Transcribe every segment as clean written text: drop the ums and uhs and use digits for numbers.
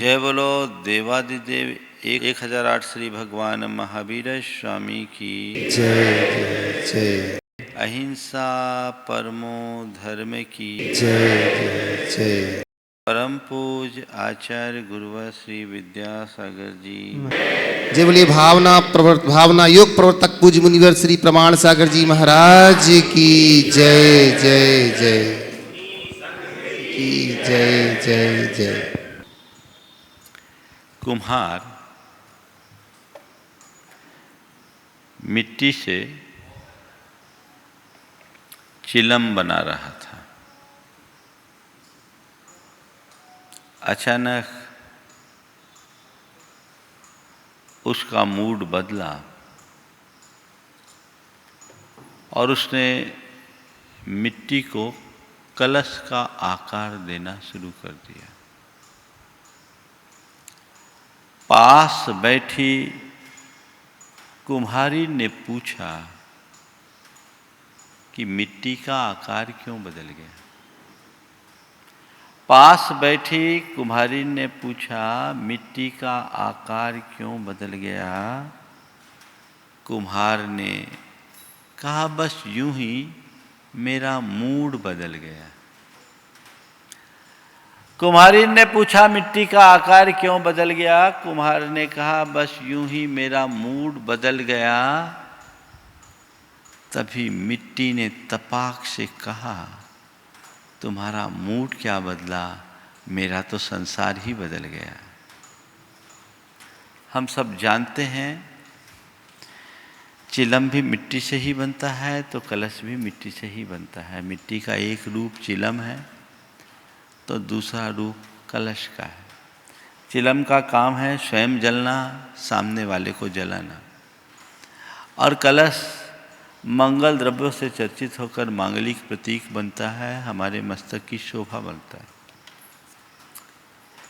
जय बोलो देवादिदेव 1008 श्री भगवान महावीर स्वामी की जय जय जय। अहिंसा परमो धर्म की जय जय जय। परम पूज आचार्य गुरुवर श्री विद्यासागर जी। जय बोलिए भावना योग प्रवर्तक पूज्य मुनिवर श्री प्रमाण सागर जी महाराज की जय जय जय की जय जय जय। कुम्हार मिट्टी से चिलम बना रहा था। अचानक उसका मूड बदला और उसने मिट्टी को कलश का आकार देना शुरू कर दिया। पास बैठी कुम्हारी ने पूछा कि मिट्टी का आकार क्यों बदल गया। पास बैठी कुम्हारी ने पूछा मिट्टी का आकार क्यों बदल गया। कुम्हार ने कहा बस यूं ही मेरा मूड बदल गया। कुम्हारी ने पूछा मिट्टी का आकार क्यों बदल गया। कुम्हार ने कहा बस यूं ही मेरा मूड बदल गया। तभी मिट्टी ने तपाक से कहा तुम्हारा मूड क्या बदला, मेरा तो संसार ही बदल गया। हम सब जानते हैं चिलम भी मिट्टी से ही बनता है तो कलश भी मिट्टी से ही बनता है। मिट्टी का एक रूप चिलम है तो दूसरा रूप कलश का है। चिलम का काम है स्वयं जलना, सामने वाले को जलाना, और कलश मंगल द्रव्यों से चर्चित होकर मांगलिक प्रतीक बनता है, हमारे मस्तक की शोभा बनता है।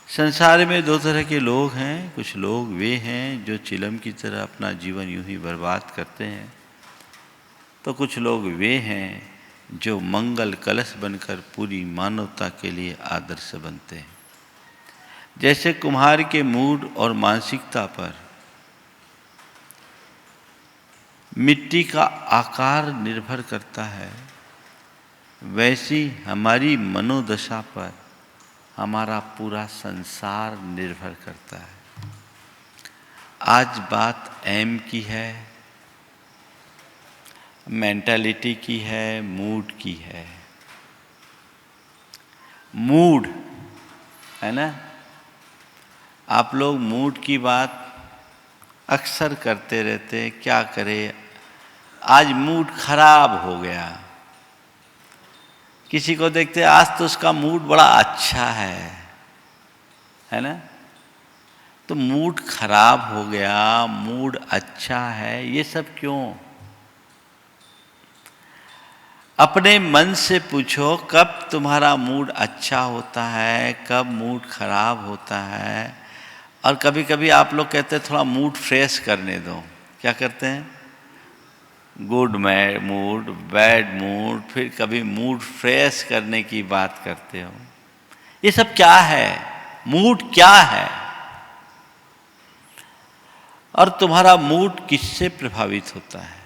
संसार में दो तरह के लोग हैं। कुछ लोग वे हैं जो चिलम की तरह अपना जीवन यूं ही बर्बाद करते हैं, तो कुछ लोग वे हैं जो मंगल कलश बनकर पूरी मानवता के लिए आदर्श बनते हैं। जैसे कुम्हार के मूड और मानसिकता पर मिट्टी का आकार निर्भर करता है, वैसी हमारी मनोदशा पर हमारा पूरा संसार निर्भर करता है। आज बात एम की है, मेंटालिटी की है, मूड की है। मूड है ना, आप लोग मूड की बात अक्सर करते रहते। क्या करें, आज मूड खराब हो गया। किसी को देखते आज तो उसका मूड बड़ा अच्छा है ना। तो मूड खराब हो गया, मूड अच्छा है, ये सब क्यों? अपने मन से पूछो कब तुम्हारा मूड अच्छा होता है, कब मूड खराब होता है। और कभी कभी आप लोग कहते हैं थोड़ा मूड फ्रेश करने दो। क्या करते हैं? गुड मूड, बैड मूड, फिर कभी मूड फ्रेश करने की बात करते हो। ये सब क्या है? मूड क्या है? और तुम्हारा मूड किससे प्रभावित होता है?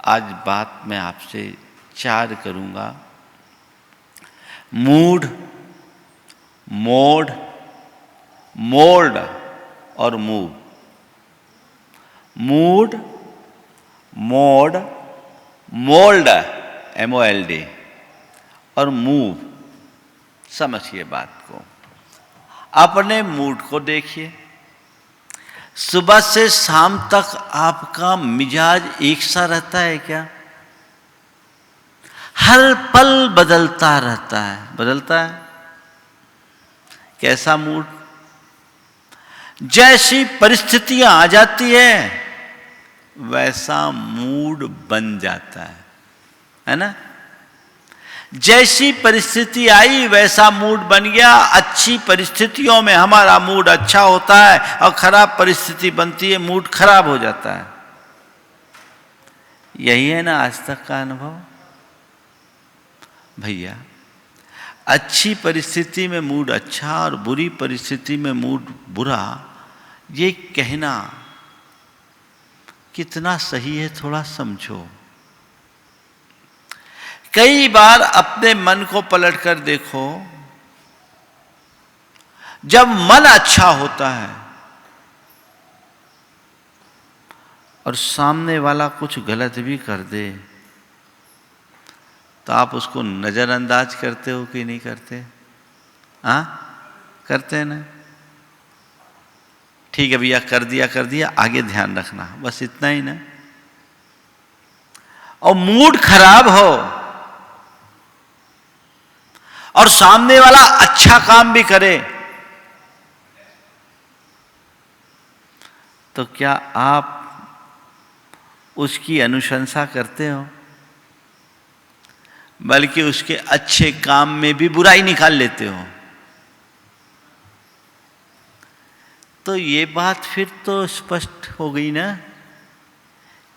आज बात मैं आपसे 4 करूंगा। मूड, मोड, मोल्ड और move. Mood, mode, mould MOLD और मूव। समझिए बात को। अपने मूड को देखिए। सुबह से शाम तक आपका मिजाज एक सा रहता है क्या? हर पल बदलता रहता है। बदलता है। कैसा मूड? जैसी परिस्थितियां आ जाती है वैसा मूड बन जाता है ना। जैसी परिस्थिति आई वैसा मूड बन गया। अच्छी परिस्थितियों में हमारा मूड अच्छा होता है और खराब परिस्थिति बनती है, मूड खराब हो जाता है। यही है ना आज तक का अनुभव। भैया अच्छी परिस्थिति में मूड अच्छा और बुरी परिस्थिति में मूड बुरा, ये कहना कितना सही है थोड़ा समझो। कई बार अपने मन को पलटकर देखो, जब मन अच्छा होता है और सामने वाला कुछ गलत भी कर दे तो आप उसको नजरअंदाज करते हो कि नहीं करते? हाँ, करते हैं ना? ठीक है भैया, कर दिया, आगे ध्यान रखना, बस इतना ही ना। और मूड खराब हो और सामने वाला अच्छा काम भी करे तो क्या आप उसकी अनुशंसा करते हो? बल्कि उसके अच्छे काम में भी बुराई निकाल लेते हो। तो ये बात फिर तो स्पष्ट हो गई ना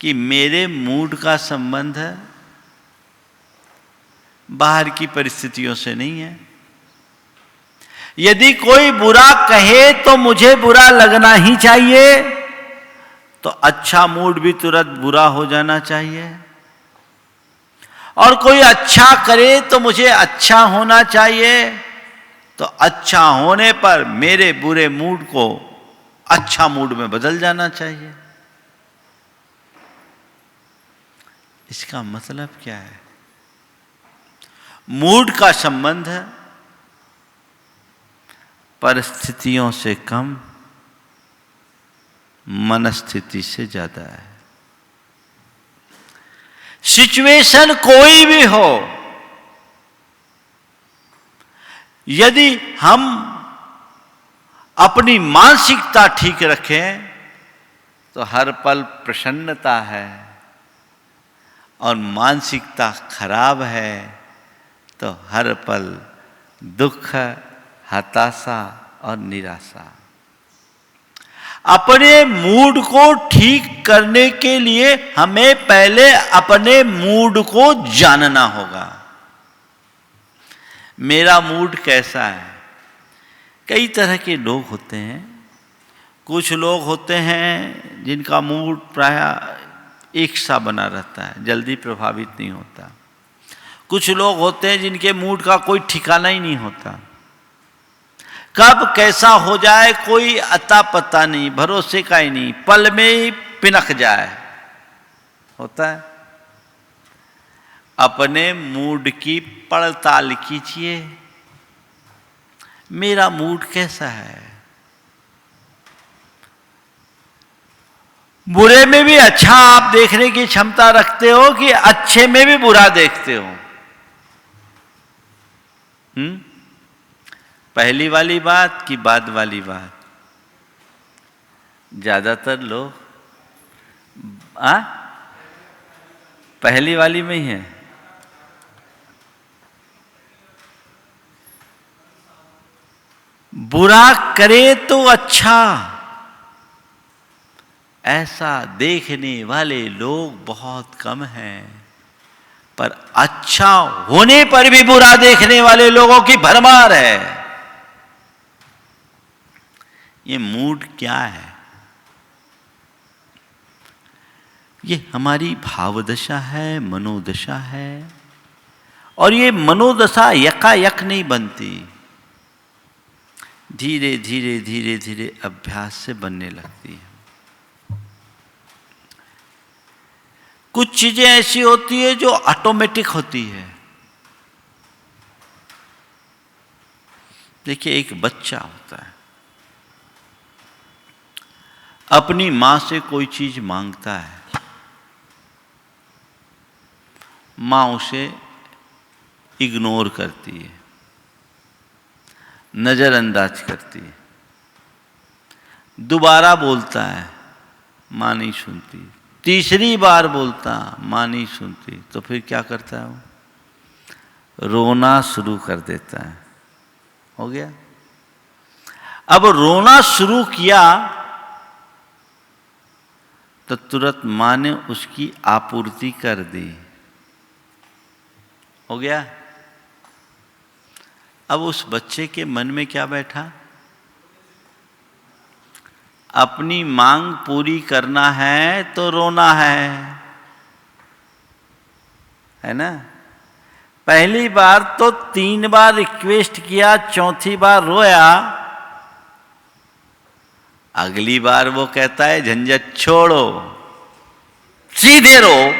कि मेरे मूड का संबंध बाहर की परिस्थितियों से नहीं है। यदि कोई बुरा कहे तो मुझे बुरा लगना ही चाहिए, तो अच्छा मूड भी तुरंत बुरा हो जाना चाहिए। और कोई अच्छा करे तो मुझे अच्छा होना चाहिए, तो अच्छा होने पर मेरे बुरे मूड को अच्छा मूड में बदल जाना चाहिए। इसका मतलब क्या है? मूड का संबंध परिस्थितियों से कम मनस्थिति से ज्यादा है। सिचुएशन कोई भी हो, यदि हम अपनी मानसिकता ठीक रखें तो हर पल प्रसन्नता है, और मानसिकता खराब है तो हर पल दुख, हताशा और निराशा। अपने मूड को ठीक करने के लिए हमें पहले अपने मूड को जानना होगा। मेरा मूड कैसा है? कई तरह के लोग होते हैं। कुछ लोग होते हैं जिनका मूड प्रायः एक सा बना रहता है, जल्दी प्रभावित नहीं होता। कुछ लोग होते हैं जिनके मूड का कोई ठिकाना ही नहीं होता, कब कैसा हो जाए कोई अता पता नहीं, भरोसे का ही नहीं, पल में ही पिनक जाए, होता है। अपने मूड की पड़ताल कीजिए, मेरा मूड कैसा है? बुरे में भी अच्छा आप देखने की क्षमता रखते हो कि अच्छे में भी बुरा देखते हो? पहली वाली बात कि बाद वाली बात? ज्यादातर लोग पहली वाली में ही है। बुरा करे तो अच्छा, ऐसा देखने वाले लोग बहुत कम हैं, पर अच्छा होने पर भी बुरा देखने वाले लोगों की भरमार है। ये मूड क्या है? ये हमारी भावदशा है, मनोदशा है, और ये मनोदशा यकायक नहीं बनती, धीरे धीरे धीरे धीरे अभ्यास से बनने लगती है। कुछ चीजें ऐसी होती है जो ऑटोमेटिक होती है। देखिए, एक बच्चा होता है, अपनी मां से कोई चीज मांगता है, मां उसे इग्नोर करती है, नजरअंदाज करती है। दोबारा बोलता है, मां नहीं सुनती। तीसरी बार बोलता, मां नहीं सुनती। तो फिर क्या करता है वो? रोना शुरू कर देता है। हो गया? अब रोना शुरू किया तो तुरंत मां ने उसकी आपूर्ति कर दी। हो गया? अब उस बच्चे के मन में क्या बैठा? अपनी मांग पूरी करना है तो रोना है ना? पहली बार तो 3 बार रिक्वेस्ट किया, चौथी बार रोया। अगली बार वो कहता है झंझट छोड़ो, सीधे रो।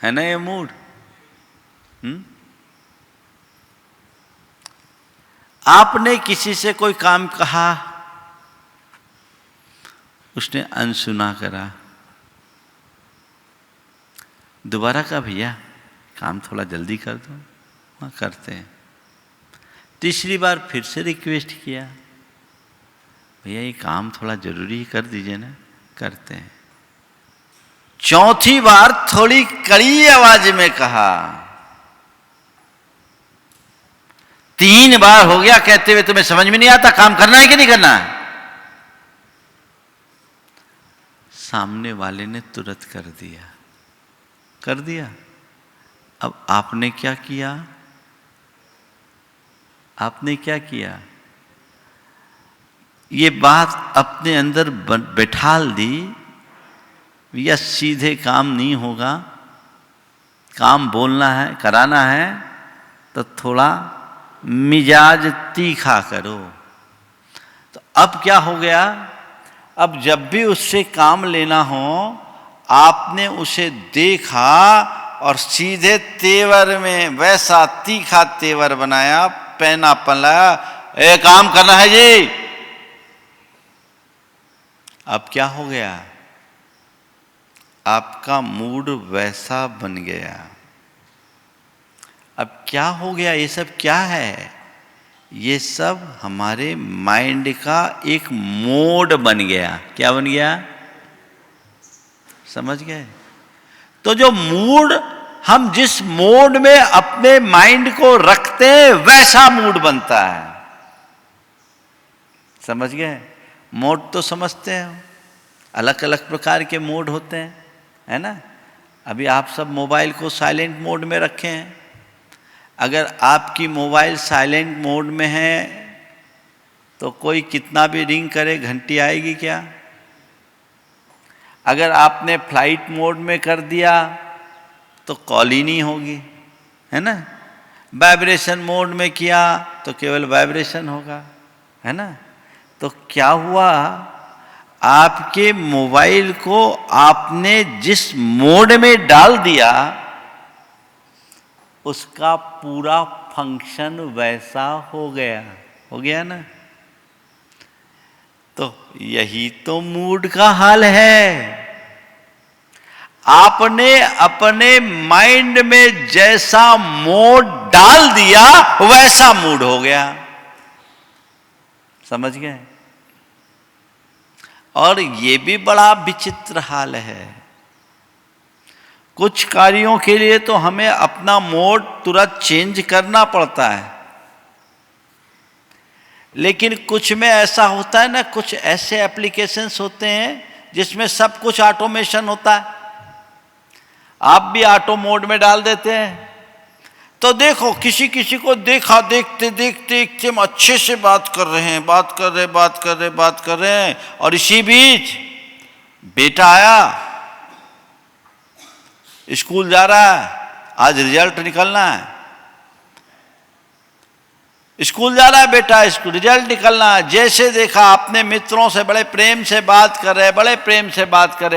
है ना ये मूड? आपने किसी से कोई काम कहा, उसने अनसुना करा, दोबारा कहा भैया काम थोड़ा जल्दी कर दो, हाँ करते हैं। तीसरी बार फिर से रिक्वेस्ट किया, भैया ये काम थोड़ा जरूरी कर दीजिए ना, करते हैं। चौथी बार थोड़ी कड़ी आवाज में कहा, 3 बार हो गया कहते हुए तुम्हें समझ में नहीं आता काम करना है कि नहीं करना है? सामने वाले ने तुरंत कर दिया। अब आपने क्या किया? ये बात अपने अंदर बैठाल दी, या सीधे काम नहीं होगा, काम बोलना है, कराना है तो थोड़ा मिजाज तीखा करो। तो अब क्या हो गया? अब जब भी उससे काम लेना हो, आपने उसे देखा और सीधे तेवर में वैसा तीखा तेवर बनाया, पहना पलाया, ए काम करना है जी। अब क्या हो गया? आपका मूड वैसा बन गया। अब क्या हो गया? ये सब क्या है? ये सब हमारे माइंड का एक मोड बन गया। क्या बन गया? समझ गए? तो जो मूड, हम जिस मोड में अपने माइंड को रखते हैं वैसा मूड बनता है। समझ गए? मोड तो समझते हैं, अलग अलग प्रकार के मोड होते हैं, है ना? अभी आप सब मोबाइल को साइलेंट मोड में रखे हैं। अगर आपकी मोबाइल साइलेंट मोड में है तो कोई कितना भी रिंग करे घंटी आएगी क्या? अगर आपने फ्लाइट मोड में कर दिया तो कॉल ही नहीं होगी, है ना? वाइब्रेशन मोड में किया तो केवल वाइब्रेशन होगा, है ना? तो क्या हुआ? आपके मोबाइल को आपने जिस मोड में डाल दिया, उसका पूरा फंक्शन वैसा हो गया ना? तो यही तो मूड का हाल है। आपने अपने माइंड में जैसा मोड डाल दिया वैसा मूड हो गया। समझ गए? और ये भी बड़ा विचित्र हाल है। कुछ कार्यों के लिए तो हमें अपना मोड तुरंत चेंज करना पड़ता है, लेकिन कुछ में ऐसा होता है ना, कुछ ऐसे एप्लीकेशंस होते हैं जिसमें सब कुछ ऑटोमेशन होता है। आप भी ऑटो मोड में डाल देते हैं तो देखो, किसी किसी को देखा, देखते देखते एकदम अच्छे से बात कर रहे हैं, और इसी बीच बेटा आया, स्कूल जा रहा है, आज रिजल्ट निकलना है, स्कूल जा रहा है बेटा, स्कूल रिजल्ट निकलना है। जैसे देखा अपने मित्रों से बड़े प्रेम से बात कर रहे,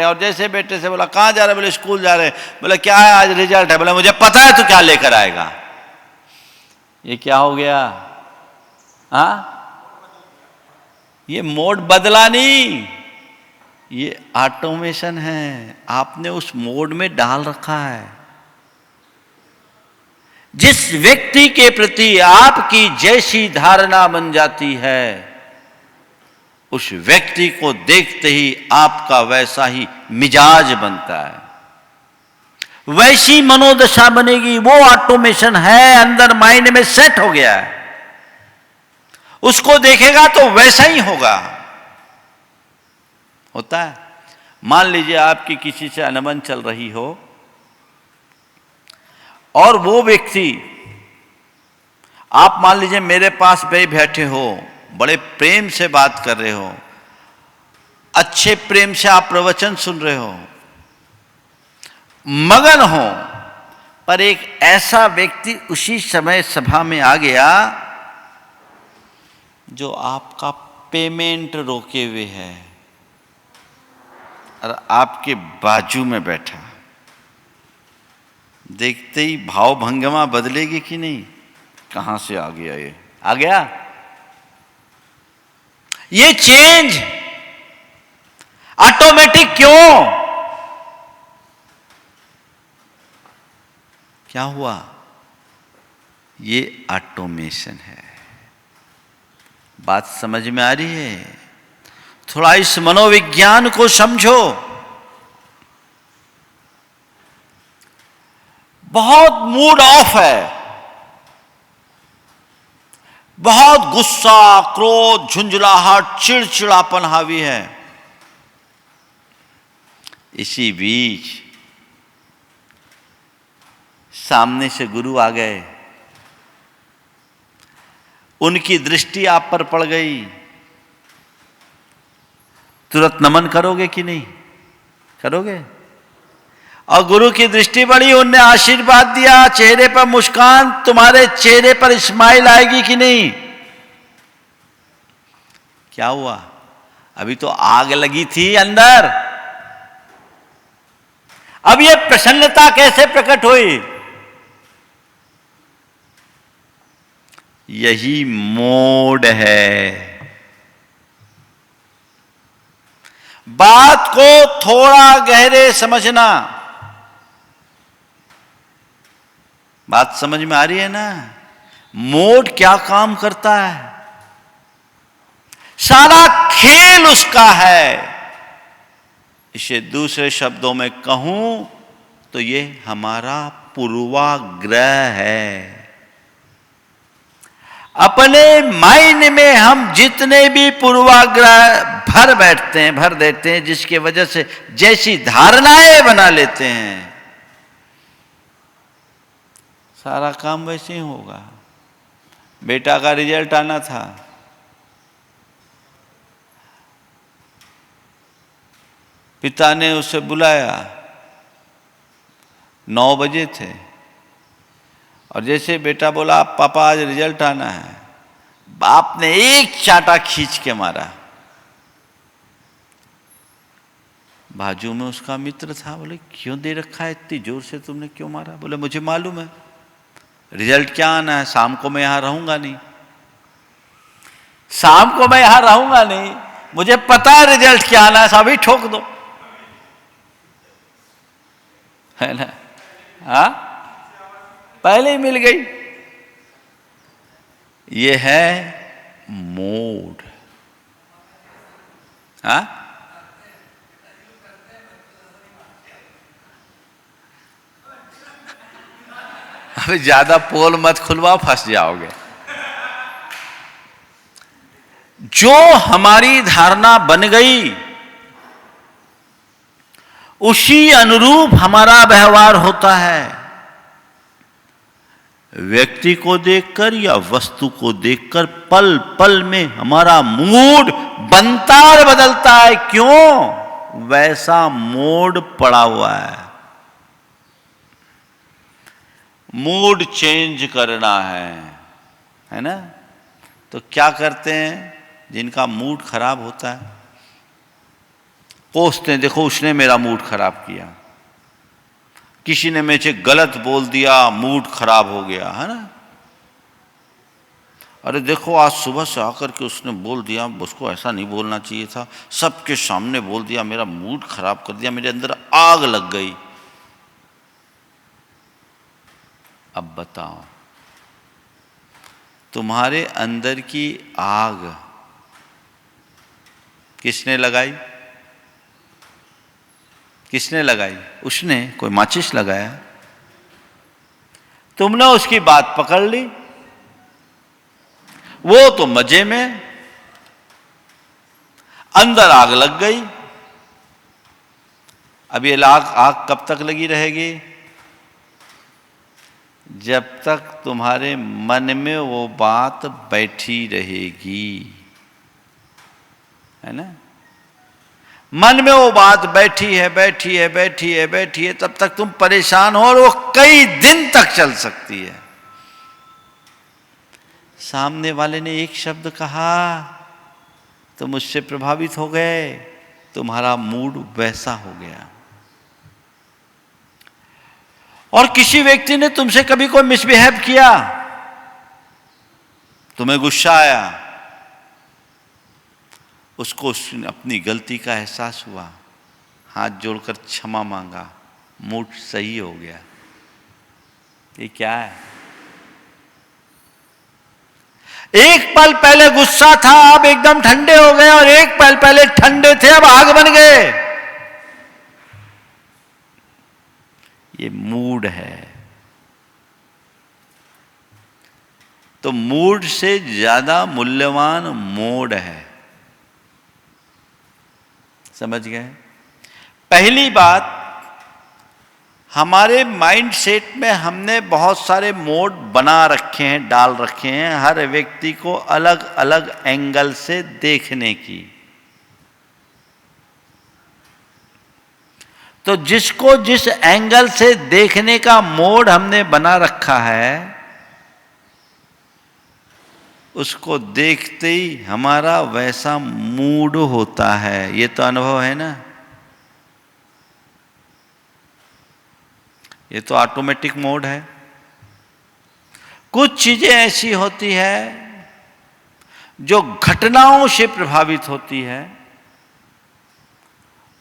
और जैसे बेटे से बोला कहाँ जा रहे? बोले स्कूल जा रहे। बोले क्या है? आज रिजल्ट है। बोले मुझे पता है तू क्या लेकर आएगा। ये क्या हो गया? हाँ, ये मोड बदला नहीं, ये ऑटोमेशन है, आपने उस मोड में डाल रखा है। जिस व्यक्ति के प्रति आपकी जैसी धारणा बन जाती है, उस व्यक्ति को देखते ही आपका वैसा ही मिजाज बनता है, वैसी मनोदशा बनेगी। वो ऑटोमेशन है, अंदर माइंड में सेट हो गया है, उसको देखेगा तो वैसा ही होता है। मान लीजिए आपकी किसी से अनबन चल रही हो और वो व्यक्ति आप मान लीजिए मेरे पास बैठे हो, बड़े प्रेम से बात कर रहे हो, अच्छे प्रेम से आप प्रवचन सुन रहे हो, मगन हो, पर एक ऐसा व्यक्ति उसी समय सभा में आ गया जो आपका पेमेंट रोके हुए है और आपके बाजू में बैठा, देखते ही भाव भंगिमा बदलेगी कि नहीं? कहां से आ गया ये? आ गया ये चेंज ऑटोमेटिक। क्यों? क्या हुआ? ये ऑटोमेशन है। बात समझ में आ रही है? थोड़ा इस मनोविज्ञान को समझो। बहुत मूड ऑफ है, बहुत गुस्सा, क्रोध, झुंझलाहट, चिड़चिड़ापन हावी है। इसी बीच सामने से गुरु आ गए, उनकी दृष्टि आप पर पड़ गई, तुरंत नमन करोगे कि नहीं करोगे? और गुरु की दृष्टि पड़ी, उनने आशीर्वाद दिया, चेहरे पर मुस्कान, तुम्हारे चेहरे पर स्माइल आएगी कि नहीं? क्या हुआ? अभी तो आग लगी थी अंदर, अब ये प्रसन्नता कैसे प्रकट हुई? यही मोड है। बात को थोड़ा गहरे समझना। बात समझ में आ रही है ना? मोड क्या काम करता है? सारा खेल उसका है। इसे दूसरे शब्दों में कहूं तो ये हमारा पूर्वाग्रह है। अपने माइंड में हम जितने भी पूर्वाग्रह भर देते हैं, जिसके वजह से जैसी धारणाएं बना लेते हैं, सारा काम वैसे ही होगा। बेटा का रिजल्ट आना था, पिता ने उसे बुलाया, 9 बजे थे, और जैसे बेटा बोला पापा आज रिजल्ट आना है, बाप ने एक चांटा खींच के मारा। बाजू में उसका मित्र था, बोले क्यों दे रखा है, इतनी जोर से तुमने क्यों मारा? बोले मुझे मालूम है रिजल्ट क्या आना है, शाम को मैं यहां रहूंगा नहीं, शाम को मैं यहां रहूंगा नहीं, मुझे पता है रिजल्ट क्या आना है, अभी ठोक दो, है ना? हाँ, पहले ही मिल गई। ये है मूड। हाँ, अभी ज्यादा पोल मत खुलवाओ, फंस जाओगे। जो हमारी धारणा बन गई उसी अनुरूप हमारा व्यवहार होता है। व्यक्ति को देखकर या वस्तु को देखकर पल पल में हमारा मूड बनता और बदलता है। क्यों? वैसा मोड पड़ा हुआ है। मूड चेंज करना है ना? तो क्या करते हैं जिनका मूड खराब होता है? कोसते हैं, देखो उसने मेरा मूड खराब किया, किसी ने मुझे गलत बोल दिया, मूड खराब हो गया, है ना? अरे देखो आज सुबह से आकर के उसने बोल दिया, उसको ऐसा नहीं बोलना चाहिए था, सबके सामने बोल दिया, मेरा मूड खराब कर दिया, मेरे अंदर आग लग गई। अब बताओ, तुम्हारे अंदर की आग किसने लगाई? किसने लगाई? उसने। कोई माचिस लगाया? तुमने उसकी बात पकड़ ली, वो तो मजे में, अंदर आग लग गई। अब ये आग कब तक लगी रहेगी? जब तक तुम्हारे मन में वो बात बैठी रहेगी, है ना। मन में वो बात बैठी है, बैठी है, बैठी है, बैठी है, तब तक तुम परेशान हो, और वो कई दिन तक चल सकती है। सामने वाले ने एक शब्द कहा, तुम उससे प्रभावित हो गए, तुम्हारा मूड वैसा हो गया। और किसी व्यक्ति ने तुमसे कभी कोई मिसबिहेव किया, तुम्हें गुस्सा आया, उसको अपनी गलती का एहसास हुआ, हाथ जोड़कर क्षमा मांगा, मूड सही हो गया। ये क्या है? एक पल पहले गुस्सा था, अब एकदम ठंडे हो गए, और एक पल पहले ठंडे थे, अब आग बन गए। ये मूड है। तो मूड से ज्यादा मूल्यवान मोड है। समझ गए? पहली बात, हमारे माइंड सेट में हमने बहुत सारे मोड बना रखे हैं, डाल रखे हैं, हर व्यक्ति को अलग अलग एंगल से देखने की। तो जिसको जिस एंगल से देखने का मोड हमने बना रखा है, उसको देखते ही हमारा वैसा मूड होता है। ये तो अनुभव है ना। ये तो ऑटोमेटिक मोड है। कुछ चीजें ऐसी होती है जो घटनाओं से प्रभावित होती है,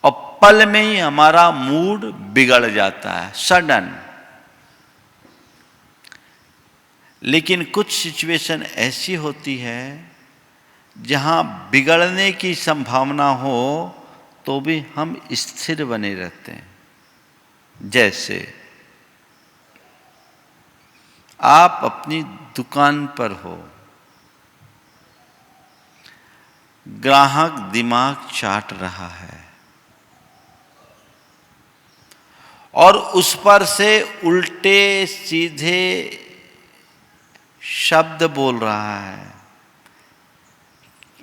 और पल में ही हमारा मूड बिगड़ जाता है, सडन। लेकिन कुछ सिचुएशन ऐसी होती है जहां बिगड़ने की संभावना हो तो भी हम स्थिर बने रहते हैं। जैसे आप अपनी दुकान पर हो, ग्राहक दिमाग चाट रहा है और उस पर से उल्टे सीधे शब्द बोल रहा है।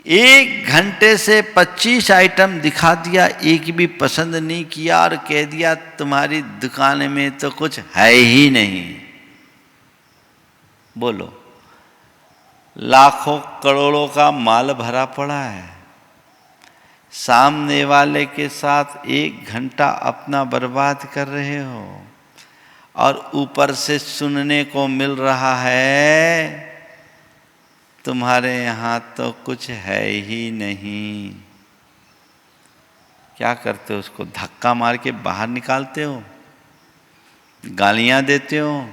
1 घंटे से 25 आइटम दिखा दिया, एक भी पसंद नहीं किया, और कह दिया तुम्हारी दुकान में तो कुछ है ही नहीं। बोलो, लाखों करोड़ों का माल भरा पड़ा है, सामने वाले के साथ 1 घंटा अपना बर्बाद कर रहे हो, और ऊपर से सुनने को मिल रहा है तुम्हारे यहाँ तो कुछ है ही नहीं। क्या करते हो? उसको धक्का मार के बाहर निकालते हो, गालियाँ देते हो,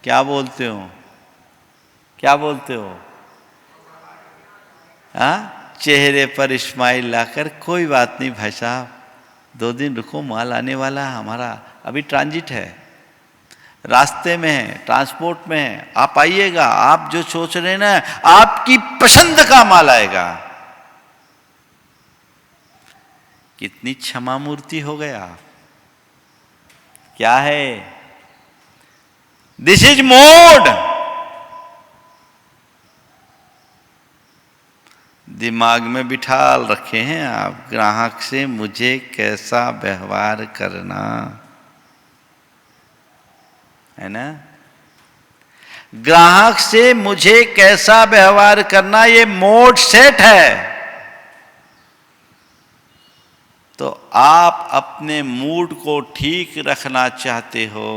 क्या बोलते हो? क्या बोलते हो? हाँ, चेहरे पर स्माइल लाकर, कोई बात नहीं भाई साहब, 2 दिन रुको, माल आने वाला है हमारा, अभी ट्रांजिट है, रास्ते में है, ट्रांसपोर्ट में है, आप आइएगा, आप जो सोच रहे हैं ना, आपकी पसंद का माल आएगा। कितनी क्षमा मूर्ति हो गए आप। क्या है? This is mode. दिमाग में बिठा रखे हैं आप, ग्राहक से मुझे कैसा व्यवहार करना है ना। ग्राहक से मुझे कैसा व्यवहार करना, ये मोड सेट है। तो आप अपने मूड को ठीक रखना चाहते हो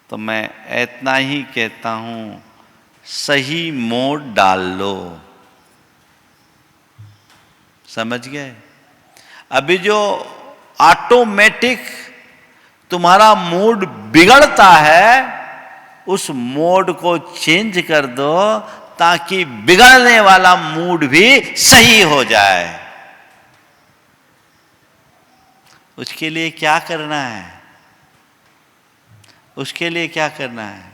तो मैं इतना ही कहता हूं, सही मोड डाल लो। समझ गए? अभी जो ऑटोमेटिक तुम्हारा मूड बिगड़ता है, उस मोड को चेंज कर दो ताकि बिगड़ने वाला मूड भी सही हो जाए। उसके लिए क्या करना है? उसके लिए क्या करना है?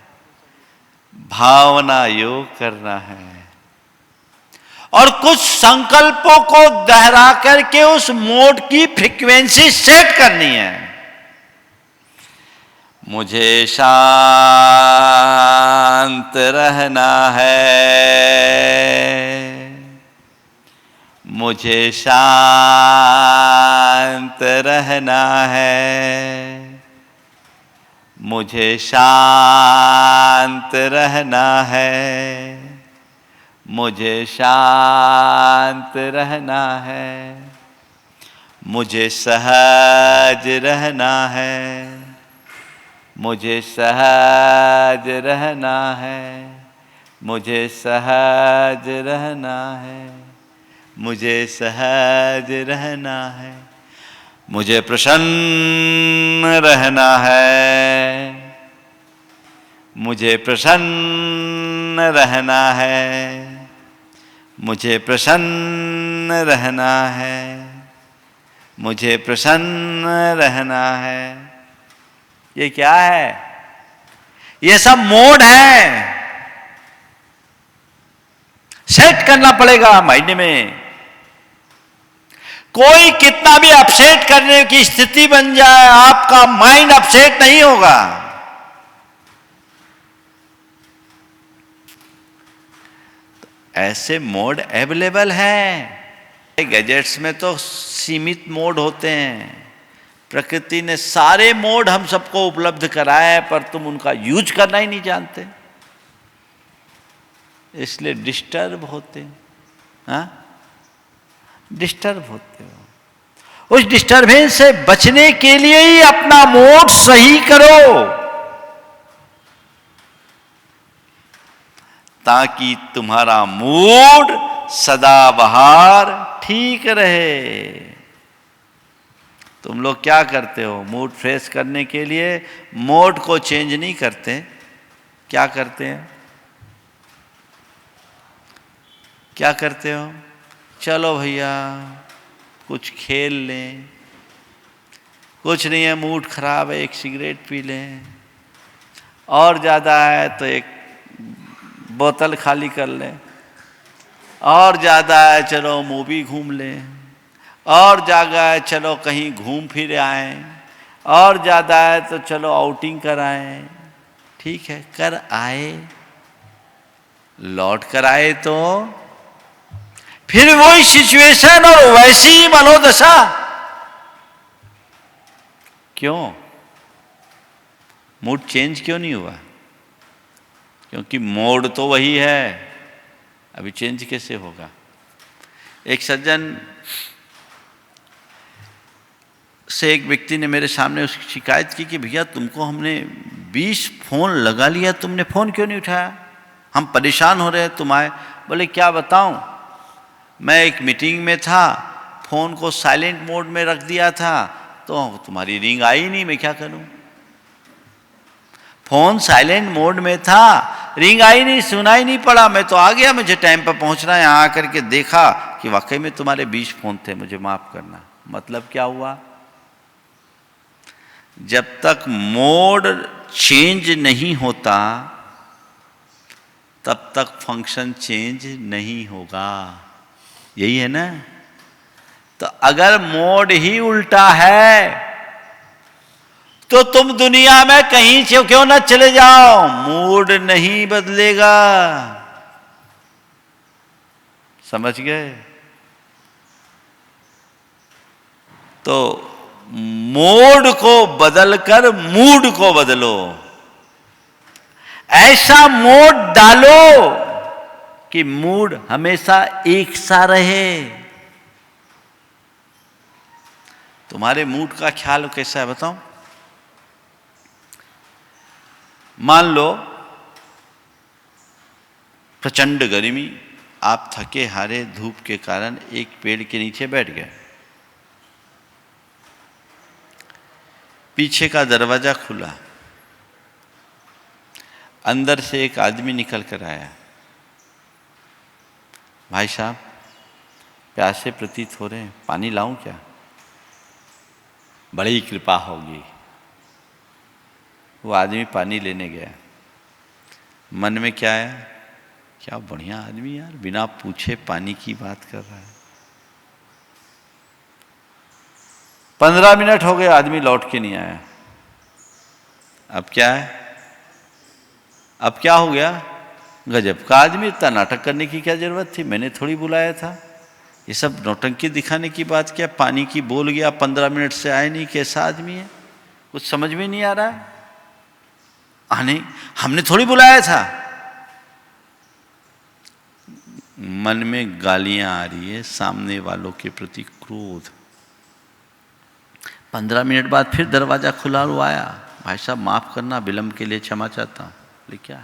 भावना योग करना है, और कुछ संकल्पों को दोहरा करके उस मोड की फ्रीक्वेंसी सेट करनी है। मुझे शांत रहना है, मुझे शांत रहना है, मुझे शांत रहना है, मुझे शांत रहना है, मुझे सहज रहना है, मुझे सहज रहना है, मुझे सहज रहना है, मुझे सहज रहना है, मुझे प्रसन्न रहना है, मुझे प्रसन्न रहना है, मुझे प्रसन्न रहना है, मुझे प्रसन्न रहना है। ये क्या है? ये सब मोड है, सेट करना पड़ेगा माइंड में। कोई कितना भी अपसेट करने की स्थिति बन जाए, आपका माइंड अपसेट नहीं होगा। तो ऐसे मोड अवेलेबल हैं। गैजेट्स में तो सीमित मोड होते हैं। प्रकृति ने सारे मोड हम सबको उपलब्ध कराए हैं, पर तुम उनका यूज करना ही नहीं जानते, इसलिए डिस्टर्ब होते हैं। हाँ, डिस्टर्ब होते हो। उस डिस्टर्बेंस से बचने के लिए ही अपना मोड सही करो, ताकि तुम्हारा मूड सदाबहार ठीक रहे। तुम लोग क्या करते हो? मूड फ्रेश करने के लिए मोड को चेंज नहीं करते। क्या करते हैं? क्या करते हो? चलो भैया कुछ खेल लें, कुछ नहीं है, मूड खराब है, एक सिगरेट पी लें, और ज़्यादा है तो एक बोतल खाली कर लें, और ज़्यादा है चलो मूवी घूम लें, और ज़्यादा है चलो कहीं घूम फिर आएँ, और ज़्यादा है तो चलो आउटिंग कर आएँ। ठीक है, कर आए, लौट कर आए तो फिर वही सिचुएशन और वैसी ही मनोदशा। क्यों? मूड चेंज क्यों नहीं हुआ? क्योंकि मोड तो वही है, अभी चेंज कैसे होगा? एक सज्जन से एक व्यक्ति ने मेरे सामने उसकी शिकायत की कि भैया तुमको हमने 20 फोन लगा लिया, तुमने फोन क्यों नहीं उठाया? हम परेशान हो रहे हैं, तुम आए। बोले क्या बताऊं, मैं एक मीटिंग में था, फोन को साइलेंट मोड में रख दिया था, तो तुम्हारी रिंग आई नहीं, मैं क्या करूं? फोन साइलेंट मोड में था, रिंग आई नहीं, सुनाई नहीं पड़ा, मैं तो आ गया, मुझे टाइम पर पहुंचना है। यहाँ आकर के देखा कि वाकई में तुम्हारे 20 फोन थे, मुझे माफ करना। मतलब क्या हुआ? जब तक मोड चेंज नहीं होता तब तक फंक्शन चेंज नहीं होगा। यही है ना? तो अगर मोड ही उल्टा है तो तुम दुनिया में कहीं से क्यों ना चले जाओ, मूड नहीं बदलेगा। समझ गए? तो मोड को बदलकर मूड को बदलो। ऐसा मोड डालो कि मूड हमेशा एक सा रहे। तुम्हारे मूड का ख्याल कैसा है बताओ? मान लो प्रचंड गर्मी, आप थके हारे धूप के कारण एक पेड़ के नीचे बैठ गए। पीछे का दरवाजा खुला, अंदर से एक आदमी निकल कर आया। भाई साहब प्यासे प्रतीत हो रहे हैं, पानी लाऊं क्या? बड़ी कृपा होगी। वो आदमी पानी लेने गया। मन में क्या आया? क्या बढ़िया आदमी यार, बिना पूछे पानी की बात कर रहा है। 15 मिनट हो गए, आदमी लौट के नहीं आया। अब क्या है? अब क्या हो गया? गजब का आदमी, इतना नाटक करने की क्या जरूरत थी? मैंने थोड़ी बुलाया था। ये सब नौटंकी दिखाने की बात क्या? पानी की बोल गया, 15 मिनट से आए नहीं, कैसा आदमी है? कुछ समझ में नहीं आ रहा है। आने हमने थोड़ी बुलाया था। मन में गालियां आ रही है, सामने वालों के प्रति क्रोध। 15 मिनट बाद फिर दरवाजा खुला हुआ आया, भाई साहब माफ करना, विलंब के लिए क्षमा चाहता हूं। बोले क्या?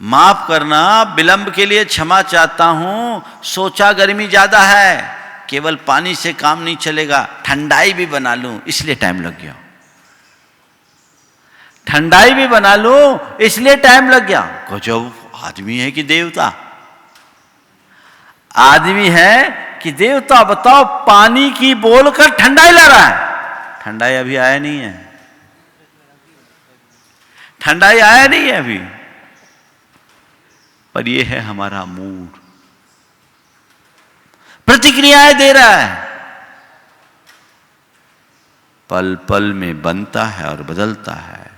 माफ करना, विलंब के लिए क्षमा चाहता हूं। सोचा गर्मी ज्यादा है, केवल पानी से काम नहीं चलेगा, ठंडाई भी बना लूं, इसलिए टाइम लग गया। ठंडाई भी बना लूं, इसलिए टाइम लग गया। गजब आदमी है कि देवता? आदमी है कि देवता? बताओ, पानी की बोलकर ठंडाई ला रहा है। ठंडाई अभी आया नहीं है, ठंडाई आया नहीं है अभी, पर यह है हमारा मूड। प्रतिक्रियाएं दे रहा है, पल पल में बनता है और बदलता है।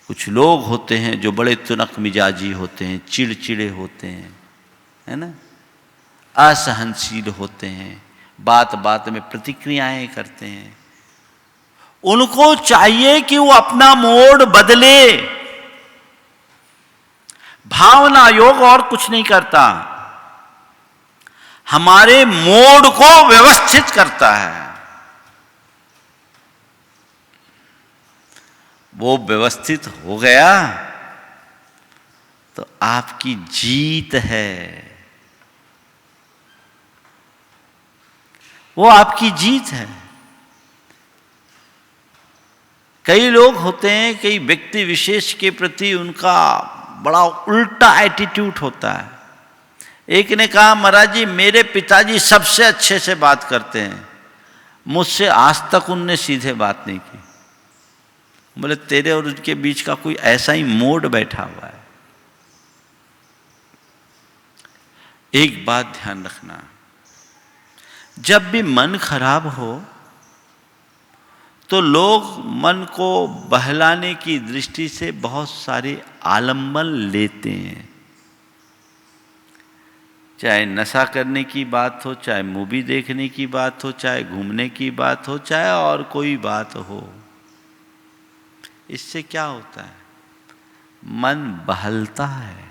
कुछ लोग होते हैं जो बड़े तुनक मिजाजी होते हैं, चिड़चिड़े होते हैं, है ना, असहनशील होते हैं, बात बात में प्रतिक्रियाएं करते हैं। उनको चाहिए कि वो अपना मोड बदले। भावना योग और कुछ नहीं करता, हमारे मोड को व्यवस्थित करता है। वो व्यवस्थित हो गया तो आपकी जीत है, वो आपकी जीत है। कई लोग होते हैं, कई व्यक्ति विशेष के प्रति उनका बड़ा उल्टा एटीट्यूड होता है। एक ने कहा, महाराज जी मेरे पिताजी सबसे अच्छे से बात करते हैं, मुझसे आज तक उनने सीधे बात नहीं की। बोले तेरे और उनके बीच का कोई ऐसा ही मोड बैठा हुआ है। एक बात ध्यान रखना, जब भी मन खराब हो तो लोग मन को बहलाने की दृष्टि से बहुत सारे आलम्बन लेते हैं। चाहे नशा करने की बात हो, चाहे मूवी देखने की बात हो, चाहे घूमने की बात हो, चाहे और कोई बात हो। इससे क्या होता है? मन बहलता है।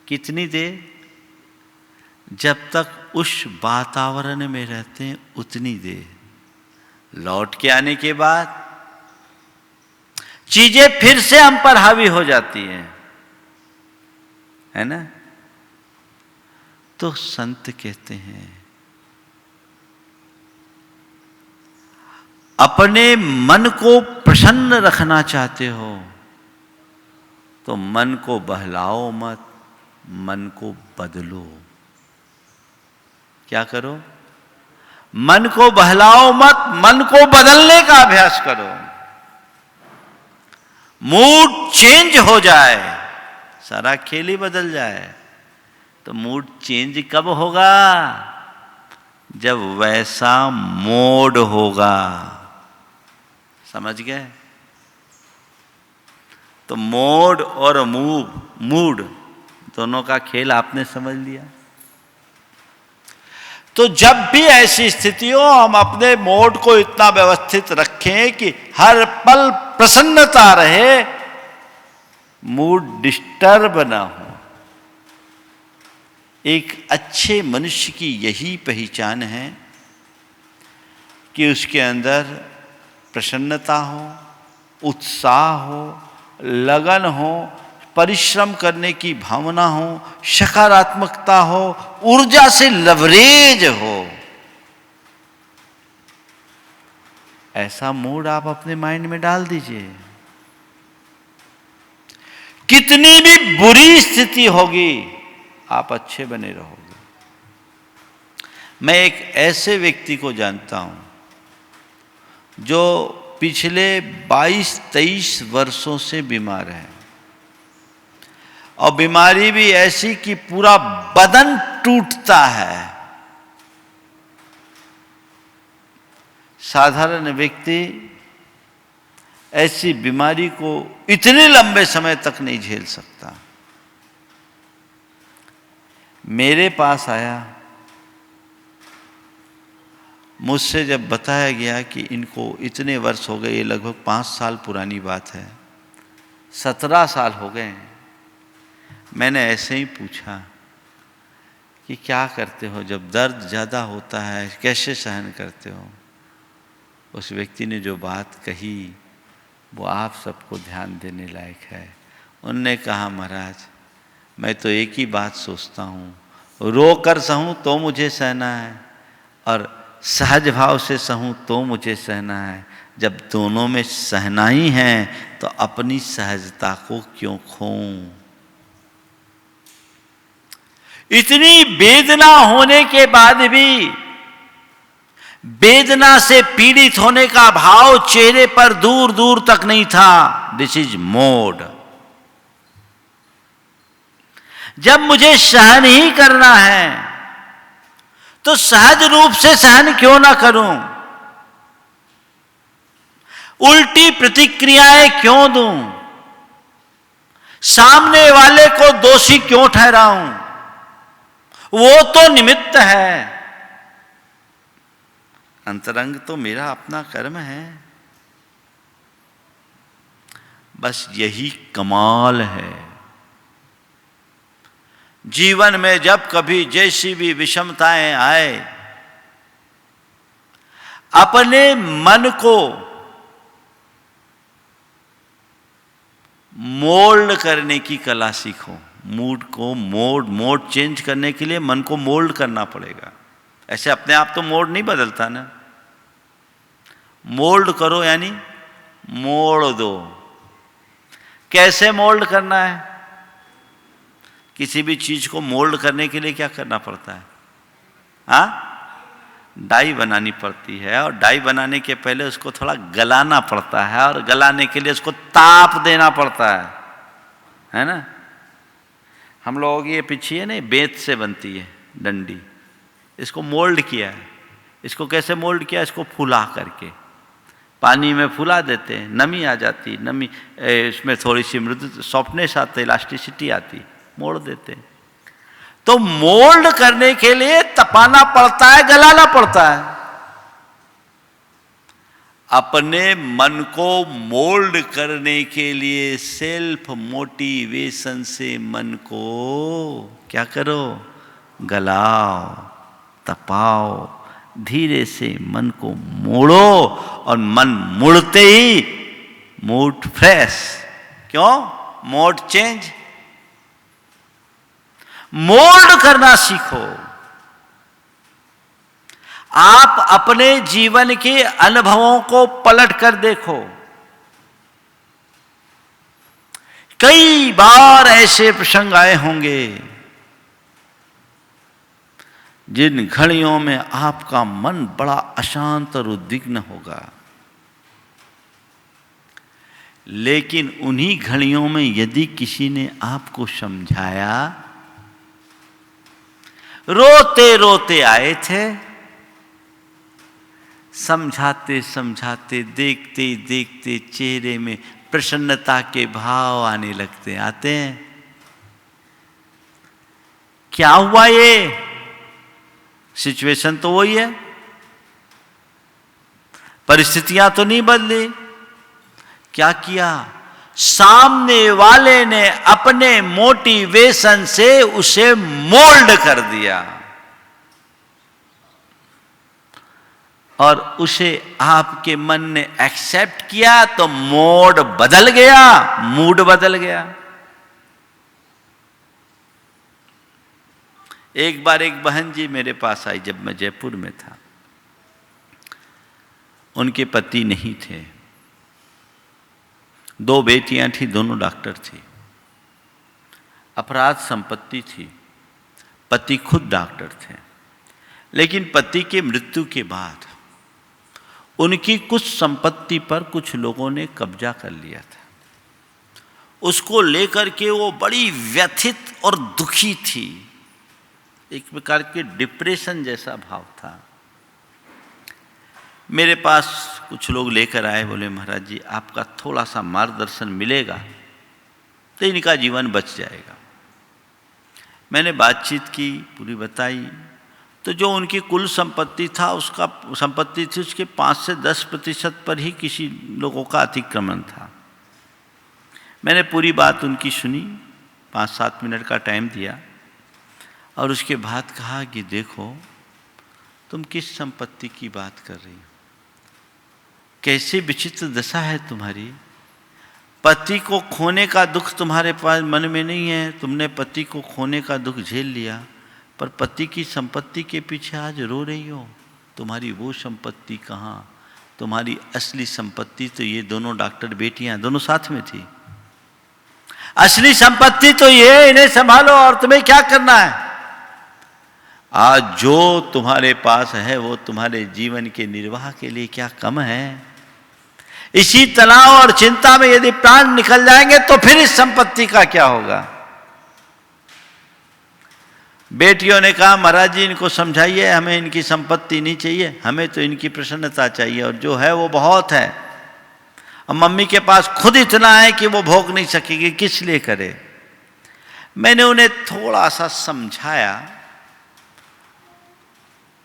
कितनी देर? जब तक उस वातावरण में रहते हैं उतनी देर। लौट के आने के बाद चीजें फिर से हम पर हावी हो जाती हैं, है ना। तो संत कहते हैं, अपने मन को प्रसन्न रखना चाहते हो तो मन को बहलाओ मत, मन को बदलो। क्या करो? मन को बहलाओ मत, मन को बदलने का अभ्यास करो। मूड चेंज हो जाए, सारा खेल ही बदल जाए। तो मूड चेंज कब होगा? जब वैसा मोड होगा। समझ गए? तो मोड और मूड दोनों का खेल आपने समझ लिया। तो जब भी ऐसी स्थिति हो, हम अपने मोड को इतना व्यवस्थित रखें कि हर पल प्रसन्नता रहे, मूड डिस्टर्ब ना हो। एक अच्छे मनुष्य की यही पहचान है कि उसके अंदर प्रसन्नता हो, उत्साह हो, लगन हो, परिश्रम करने की भावना हो, सकारात्मकता हो, ऊर्जा से लवरेज हो। ऐसा मूड आप अपने माइंड में डाल दीजिए। कितनी भी बुरी स्थिति होगी, आप अच्छे बने रहोगे। मैं एक ऐसे व्यक्ति को जानता हूं जो पिछले 22-23 वर्षों से बीमार है, और बीमारी भी ऐसी कि पूरा बदन टूटता है। साधारण व्यक्ति ऐसी बीमारी को इतने लंबे समय तक नहीं झेल सकता। मेरे पास आया, मुझसे जब बताया गया कि इनको इतने वर्ष हो गए, ये लगभग 5 साल पुरानी बात है, 17 साल हो गए हैं। मैंने ऐसे ही पूछा कि क्या करते हो जब दर्द ज़्यादा होता है, कैसे सहन करते हो? उस व्यक्ति ने जो बात कही वो आप सबको ध्यान देने लायक है। उनने कहा, महाराज मैं तो एक ही बात सोचता हूँ, रो कर सहूँ तो मुझे सहना है और सहज भाव से सहूँ तो मुझे सहना है। जब दोनों में सहना ही है तो अपनी सहजता को क्यों खोऊं? इतनी वेदना होने के बाद भी वेदना से पीड़ित होने का भाव चेहरे पर दूर दूर तक नहीं था। This is mode. जब मुझे सहन ही करना है तो सहज रूप से सहन क्यों ना करूं? उल्टी प्रतिक्रियाएं क्यों दूं? सामने वाले को दोषी क्यों ठहराऊं? वो तो निमित्त है, अंतरंग तो मेरा अपना कर्म है। बस यही कमाल है। जीवन में जब कभी जैसी भी विषमताएं आए, अपने मन को मोल्ड करने की कला सीखो। मूड को मोड चेंज करने के लिए मन को मोल्ड करना पड़ेगा। ऐसे अपने आप तो मोड नहीं बदलता ना। मोल्ड करो यानी मोड़ दो। कैसे मोल्ड करना है? किसी भी चीज को मोल्ड करने के लिए क्या करना पड़ता है? हाँ, डाई बनानी पड़ती है और डाई बनाने के पहले उसको थोड़ा गलाना पड़ता है और गलाने के लिए उसको ताप देना पड़ता है ना। हम लोगों की ये पिछी है ना, बेंत से बनती है डंडी, इसको मोल्ड किया है। इसको कैसे मोल्ड किया? इसको फुला करके पानी में फुला देते हैं, नमी आ जाती, नमी इसमें थोड़ी सी मृदु सॉफ्टनेस आती, इलास्टिसिटी आती, मोड़ देते हैं। तो मोल्ड करने के लिए तपाना पड़ता है, गलाना पड़ता है। अपने मन को मोल्ड करने के लिए सेल्फ मोटिवेशन से मन को क्या करो? गलाओ, तपाओ, धीरे से मन को मोड़ो और मन मुड़ते ही मूड फ्रेश। क्यों? Mode change. मोल्ड करना सीखो। आप अपने जीवन के अनुभवों को पलट कर देखो। कई बार ऐसे प्रसंग आए होंगे जिन घड़ियों में आपका मन बड़ा अशांत और उद्विग्न होगा, लेकिन उन्हीं घड़ियों में यदि किसी ने आपको समझाया, रोते रोते आए थे, समझाते समझाते देखते देखते चेहरे में प्रसन्नता के भाव आने लगते, आते हैं। क्या हुआ? ये सिचुएशन तो वही है, परिस्थितियां तो नहीं बदली। क्या किया? सामने वाले ने अपने मोटिवेशन से उसे मोल्ड कर दिया और उसे आपके मन ने एक्सेप्ट किया तो मोड बदल गया, मूड बदल गया। एक बार एक बहन जी मेरे पास आई जब मैं जयपुर में था। उनके पति नहीं थे, 2 बेटियां थी, दोनों डॉक्टर थी, अपराध संपत्ति थी, पति खुद डॉक्टर थे। लेकिन पति के मृत्यु के बाद उनकी कुछ संपत्ति पर कुछ लोगों ने कब्जा कर लिया था। उसको लेकर के वो बड़ी व्यथित और दुखी थी। एक प्रकार के डिप्रेशन जैसा भाव था। मेरे पास कुछ लोग लेकर आए, बोले महाराज जी आपका थोड़ा सा मार्गदर्शन मिलेगा तो इनका जीवन बच जाएगा। मैंने बातचीत की, पूरी बताई, तो जो उनकी कुल संपत्ति थी उसके 5 से 10% पर ही किसी लोगों का अतिक्रमण था। मैंने पूरी बात उनकी सुनी, 5-7 मिनट का टाइम दिया और उसके बाद कहा कि देखो तुम किस संपत्ति की बात कर रही हो, कैसे विचित्र दशा है तुम्हारी। पति को खोने का दुख तुम्हारे पास मन में नहीं है, तुमने पति को खोने का दुख झेल लिया, पर पति की संपत्ति के पीछे आज रो रही हो। तुम्हारी वो संपत्ति कहाँ, तुम्हारी असली संपत्ति तो ये दोनों डॉक्टर बेटियां दोनों साथ में थी। असली संपत्ति तो ये, इन्हें संभालो और तुम्हें क्या करना है। आज जो तुम्हारे पास है वो तुम्हारे जीवन के निर्वाह के लिए क्या कम है। इसी तनाव और चिंता में यदि प्राण निकल जाएंगे तो फिर इस संपत्ति का क्या होगा। बेटियों ने कहा महाराज जी इनको समझाइए, हमें इनकी संपत्ति नहीं चाहिए, हमें तो इनकी प्रसन्नता चाहिए और जो है वो बहुत है। और मम्मी के पास खुद इतना है कि वो भोग नहीं सकेगी, किस लिए करे। मैंने उन्हें थोड़ा सा समझाया,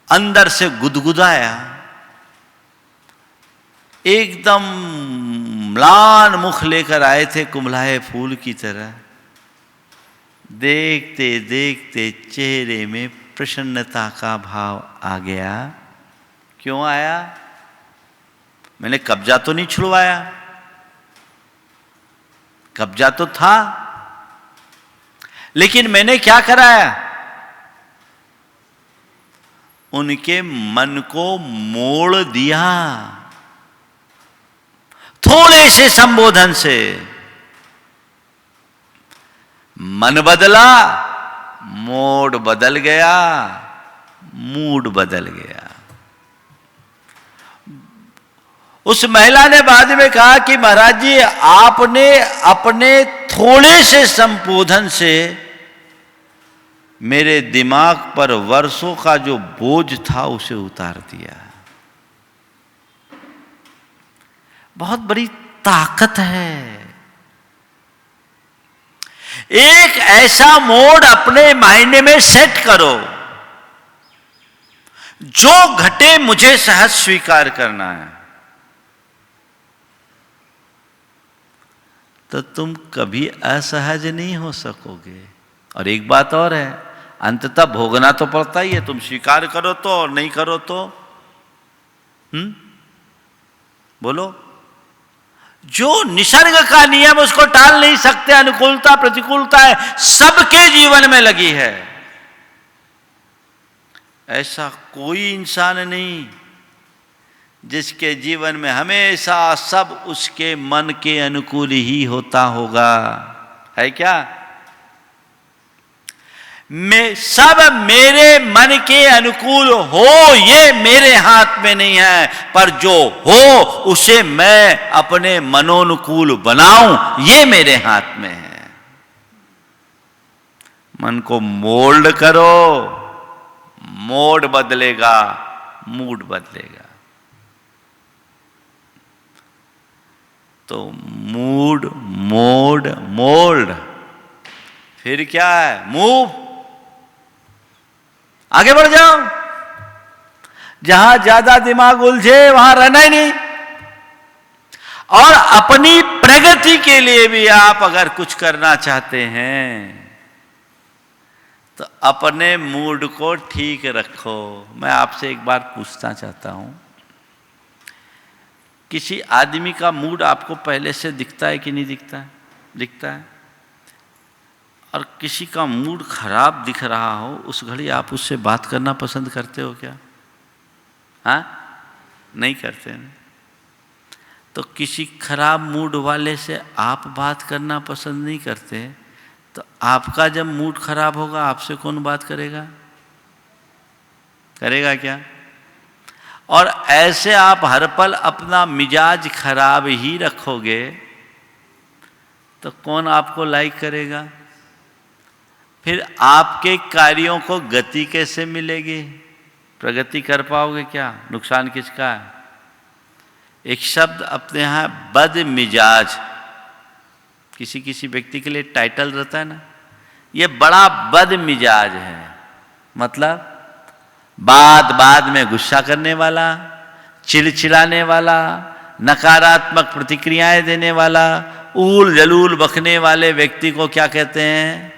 अंदर से गुदगुदाया, एकदम म्लान मुख लेकर आए थे कुम्हलाए फूल की तरह। देखते देखते चेहरे में प्रसन्नता का भाव आ गया। क्यों आया? मैंने कब्जा तो नहीं छुड़वाया, कब्जा तो था, लेकिन मैंने क्या कराया, उनके मन को मोड़ दिया थोड़े से संबोधन से। मन बदला, मोड बदल गया, मूड बदल गया। उस महिला ने बाद में कहा कि महाराज जी आपने अपने थोड़े से संबोधन से मेरे दिमाग पर वर्षों का जो बोझ था उसे उतार दिया। बहुत बड़ी ताकत है। एक ऐसा मोड अपने मायने में सेट करो, जो घटे मुझे सहज स्वीकार करना है, तो तुम कभी असहज नहीं हो सकोगे। और एक बात और है, अंततः भोगना तो पड़ता ही है, तुम स्वीकार करो तो और नहीं करो तो। बोलो, जो निसर्ग का नियम उसको टाल नहीं सकते, अनुकूलता प्रतिकूलता है सबके जीवन में लगी है। ऐसा कोई इंसान नहीं जिसके जीवन में हमेशा सब उसके मन के अनुकूल ही होता होगा, है क्या? सब मेरे मन के अनुकूल हो ये मेरे हाथ में नहीं है, पर जो हो उसे मैं अपने मनोनुकूल बनाऊं ये मेरे हाथ में है। मन को मोल्ड करो, मोड बदलेगा, मूड बदलेगा। तो मूड, मोड, मोल्ड, फिर क्या है? मूव, आगे बढ़ जाओ। जहां ज्यादा दिमाग उलझे वहां रहना ही नहीं। और अपनी प्रगति के लिए भी आप अगर कुछ करना चाहते हैं तो अपने मूड को ठीक रखो। मैं आपसे एक बार पूछना चाहता हूं, किसी आदमी का मूड आपको पहले से दिखता है कि नहीं दिखता है? दिखता है। और किसी का मूड खराब दिख रहा हो, उस घड़ी आप उससे बात करना पसंद करते हो क्या? हाँ, नहीं करते हैं। तो किसी खराब मूड वाले से आप बात करना पसंद नहीं करते, तो आपका जब मूड खराब होगा आपसे कौन बात करेगा? करेगा क्या? और ऐसे आप हर पल अपना मिजाज खराब ही रखोगे तो कौन आपको लाइक करेगा? फिर आपके कार्यों को गति कैसे मिलेगी? प्रगति कर पाओगे क्या? नुकसान किसका है? एक शब्द अपने यहाँ बद मिजाज, किसी किसी व्यक्ति के लिए टाइटल रहता है ना, ये बड़ा बद मिजाज है, मतलब बात बात में गुस्सा करने वाला, चिड़चिड़ाने वाला, नकारात्मक प्रतिक्रियाएं देने वाला, ऊल जलूल बकने वाले व्यक्ति को क्या कहते हैं?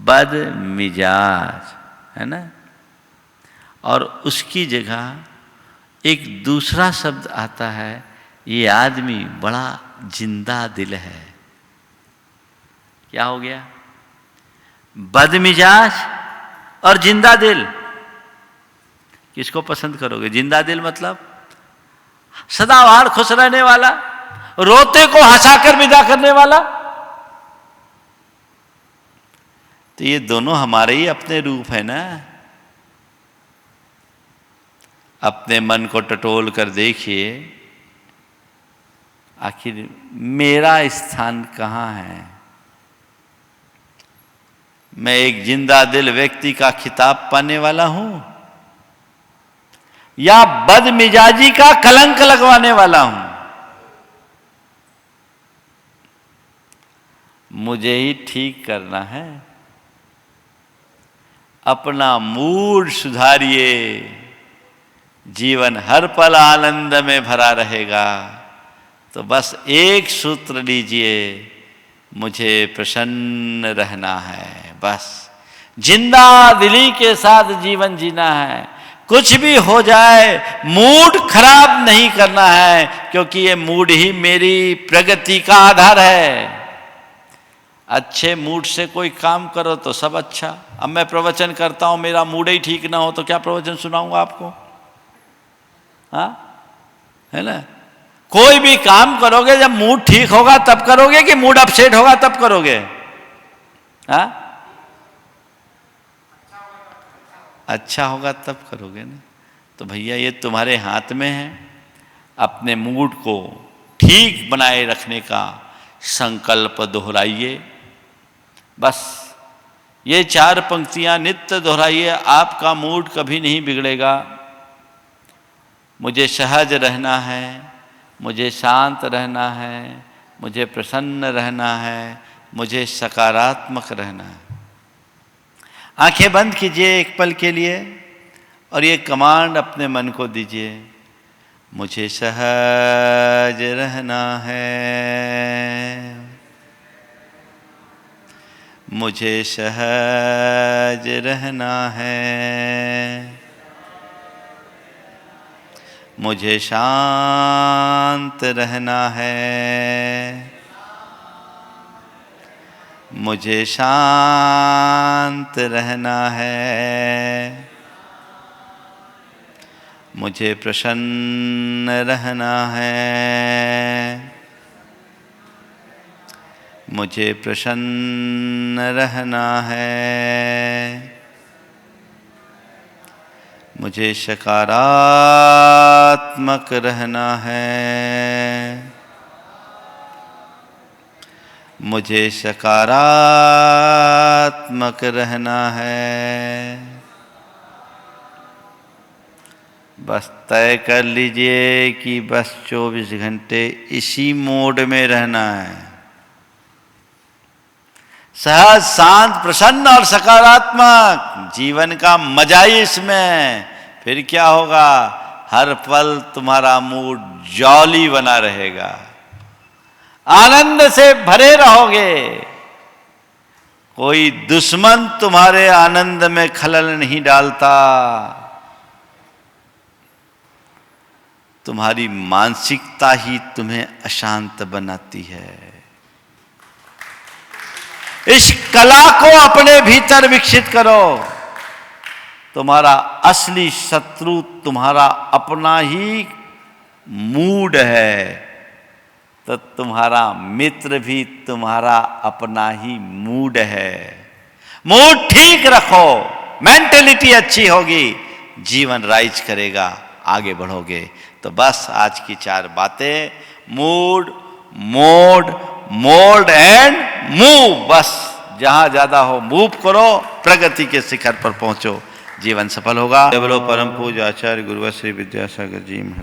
बद मिजाज, है ना। और उसकी जगह एक दूसरा शब्द आता है, ये आदमी बड़ा जिंदा दिल है। क्या हो गया? बद मिजाज और जिंदा दिल। किसको पसंद करोगे? जिंदा दिल मतलब सदाबहार खुश रहने वाला, रोते को हंसाकर विदा करने वाला। तो ये दोनों हमारे ही अपने रूप है ना। अपने मन को टटोल कर देखिए, आखिर मेरा स्थान कहाँ है? मैं एक जिंदा दिल व्यक्ति का खिताब पाने वाला हूं या बदमिजाजी का कलंक लगवाने वाला हूं? मुझे ही ठीक करना है। अपना मूड सुधारिए, जीवन हर पल आनंद में भरा रहेगा। तो बस एक सूत्र लीजिए, मुझे प्रसन्न रहना है। बस जिंदा दिली के साथ जीवन जीना है। कुछ भी हो जाए मूड खराब नहीं करना है, क्योंकि ये मूड ही मेरी प्रगति का आधार है। अच्छे मूड से कोई काम करो तो सब अच्छा। अब मैं प्रवचन करता हूं, मेरा मूड ही ठीक ना हो तो क्या प्रवचन सुनाऊंगा आपको? हाँ, है ना। कोई भी काम करोगे जब मूड ठीक होगा तब करोगे कि मूड अपसेट होगा तब करोगे? हाँ, अच्छा होगा तब करोगे ना। तो भैया ये तुम्हारे हाथ में है। अपने मूड को ठीक बनाए रखने का संकल्प दोहराइए। बस ये 4 पंक्तियां नित्य दोहराइए, आपका मूड कभी नहीं बिगड़ेगा। मुझे सहज रहना है, मुझे शांत रहना है, मुझे प्रसन्न रहना है, मुझे सकारात्मक रहना है। आंखें बंद कीजिए एक पल के लिए और ये कमांड अपने मन को दीजिए, मुझे सहज रहना है, मुझे सहज रहना है, मुझे शांत रहना है, मुझे शांत रहना है, मुझे प्रसन्न रहना है, मुझे प्रसन्न रहना है, मुझे सकारात्मक रहना है, मुझे सकारात्मक रहना है। बस तय कर लीजिए कि बस 24 घंटे इसी मोड में रहना है। सहज, शांत, प्रसन्न और सकारात्मक जीवन का मजा ही इसमें। फिर क्या होगा? हर पल तुम्हारा मूड जॉली बना रहेगा, आनंद से भरे रहोगे। कोई दुश्मन तुम्हारे आनंद में खलल नहीं डालता। तुम्हारी मानसिकता ही तुम्हें अशांत बनाती है। इस कला को अपने भीतर विकसित करो। तुम्हारा असली शत्रु तुम्हारा अपना ही मूड है, तो तुम्हारा मित्र भी तुम्हारा अपना ही मूड है। मूड ठीक रखो, मेंटेलिटी अच्छी होगी, जीवन राइज करेगा, आगे बढ़ोगे। तो बस आज की 4 बातें, mood, mode, mould and move. बस जहां ज्यादा हो मूव करो, प्रगति के शिखर पर पहुंचो, जीवन सफल होगा। बोलो परम पूज्य आचार्य गुरुवर श्री विद्यासागर जी महाराज।